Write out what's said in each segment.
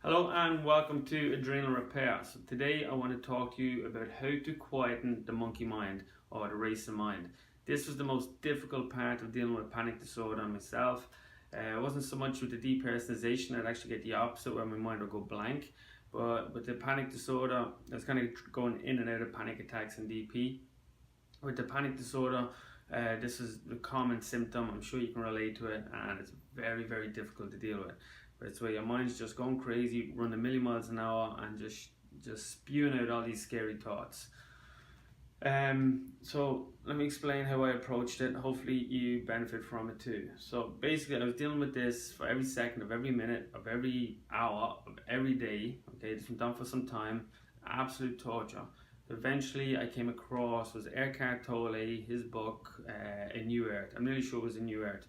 Hello and welcome to Adrenal Repair. So today I want to talk to you about how to quieten the monkey mind or the racing mind. This was the most difficult part of dealing with panic disorder on myself. It wasn't so much with the depersonalization, I'd actually get the opposite where my mind would go blank. But with the panic disorder, I was kind of going in and out of panic attacks and DP. With the panic disorder, this is the common symptom. I'm sure you can relate to it, and it's very, very difficult to deal with. But it's where your mind's just going crazy, running a million miles an hour, and just spewing out all these scary thoughts. So let me explain how I approached it. Hopefully you benefit from it too. So basically I was dealing with this for every second of every minute of every hour of every day. Okay, it's been done for some time. Absolute torture. Eventually I came across was Eckhart Tolle, his book A New Earth. I'm really sure it was A New Earth,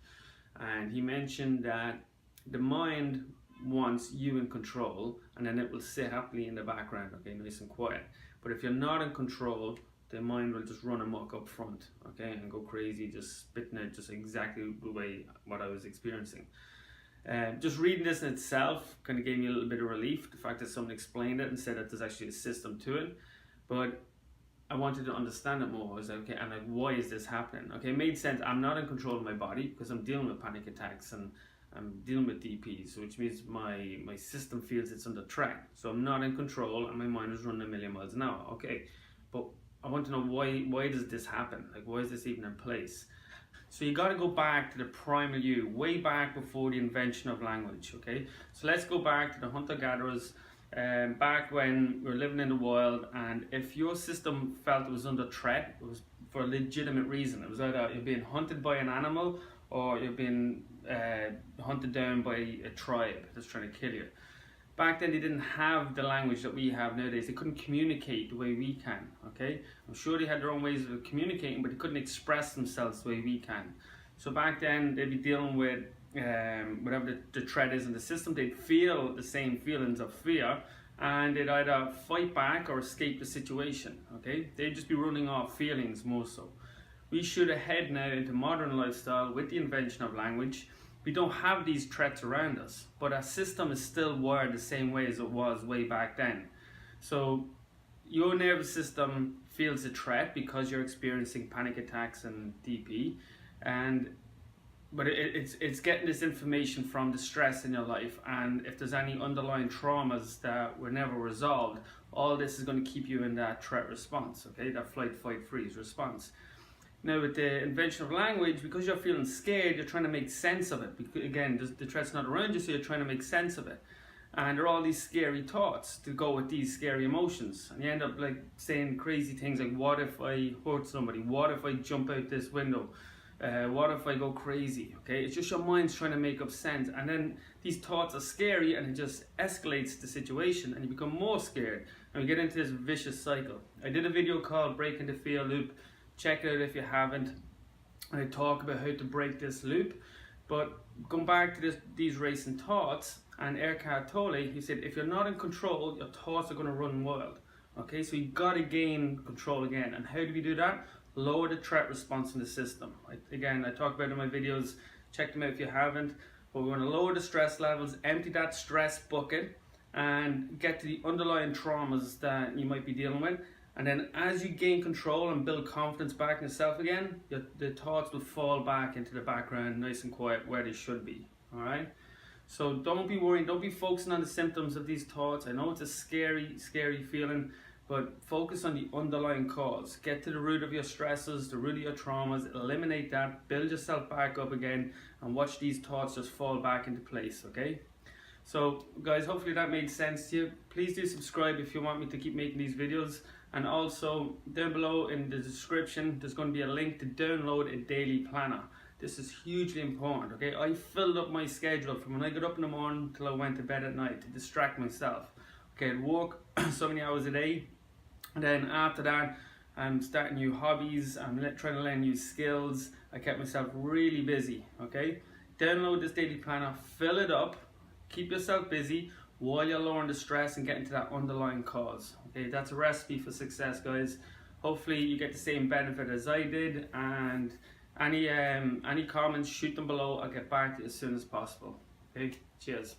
and he mentioned that the mind wants you in control, and then it will sit happily in the background, okay, nice and quiet. But if you're not in control, the mind will just run amok up front, okay, and go crazy, just spitting out just exactly the way what I was experiencing. Just reading this in itself kind of gave me a little bit of relief, the fact that someone explained it and said that there's actually a system to it. But I wanted to understand it more. I was like, okay, and like, why is this happening? Okay, it made sense. I'm not in control of my body because I'm dealing with panic attacks and I'm dealing with DPs, which means my system feels it's under threat. So I'm not in control and my mind is running a million miles an hour. Okay, but I want to know why does this happen? Like, why is this even in place? So you got to go back to the primal you, way back before the invention of language, okay? So let's go back to the hunter-gatherers, back when we were living in the wild, and if your system felt it was under threat, it was for a legitimate reason. It was either you're being hunted by an animal or you're being hunted down by a tribe that's trying to kill you. Back then they didn't have the language that we have nowadays. They couldn't communicate the way we can, okay? I'm sure they had their own ways of communicating, but they couldn't express themselves the way we can. So back then they'd be dealing with whatever the threat is in the system. They'd feel the same feelings of fear, and they'd either fight back or escape the situation, okay? They'd just be running off feelings more so. We should head now into modern lifestyle with the invention of language. We don't have these threats around us, but our system is still wired the same way as it was way back then. So your nervous system feels a threat because you're experiencing panic attacks and DP, but it's getting this information from the stress in your life, and if there's any underlying traumas that were never resolved, all this is going to keep you in that threat response, okay, that flight, fight, freeze response. Now with the invention of language, because you're feeling scared, you're trying to make sense of it. Because, again, the threat's not around you, so you're trying to make sense of it. And there are all these scary thoughts to go with these scary emotions. And you end up like saying crazy things like, what if I hurt somebody? What if I jump out this window? What if I go crazy? Okay, it's just your mind's trying to make up sense. And then these thoughts are scary and it just escalates the situation and you become more scared. And we get into this vicious cycle. I did a video called Breaking the Fear Loop. Check it out if you haven't. And I talk about how to break this loop. But going back to these racing thoughts, and Eckhart Tolle, he said, if you're not in control, your thoughts are going to run wild. Okay, so you got to gain control again. And how do we do that? Lower the threat response in the system. Again, I talk about it in my videos. Check them out if you haven't. But we want to lower the stress levels, empty that stress bucket, and get to the underlying traumas that you might be dealing with. And then as you gain control and build confidence back in yourself again, the thoughts will fall back into the background nice and quiet where they should be, all right? So don't be worrying, don't be focusing on the symptoms of these thoughts. I know it's a scary, scary feeling, but focus on the underlying cause. Get to the root of your stresses, the root of your traumas, eliminate that, build yourself back up again, and watch these thoughts just fall back into place, okay? So guys, hopefully that made sense to you. Please do subscribe if you want me to keep making these videos. And also down below in the description, there's going to be a link to download a daily planner. This is hugely important, okay? I filled up my schedule from when I got up in the morning till I went to bed at night to distract myself. Okay, I'd work so many hours a day, and then after that, I'm starting new hobbies, I'm trying to learn new skills. I kept myself really busy, okay? Download this daily planner, fill it up, keep yourself busy while you're lowering the stress and getting to that underlying cause. Okay, that's a recipe for success, guys. Hopefully you get the same benefit as I did, and any comments, shoot them below. I'll get back to you as soon as possible. Okay, cheers.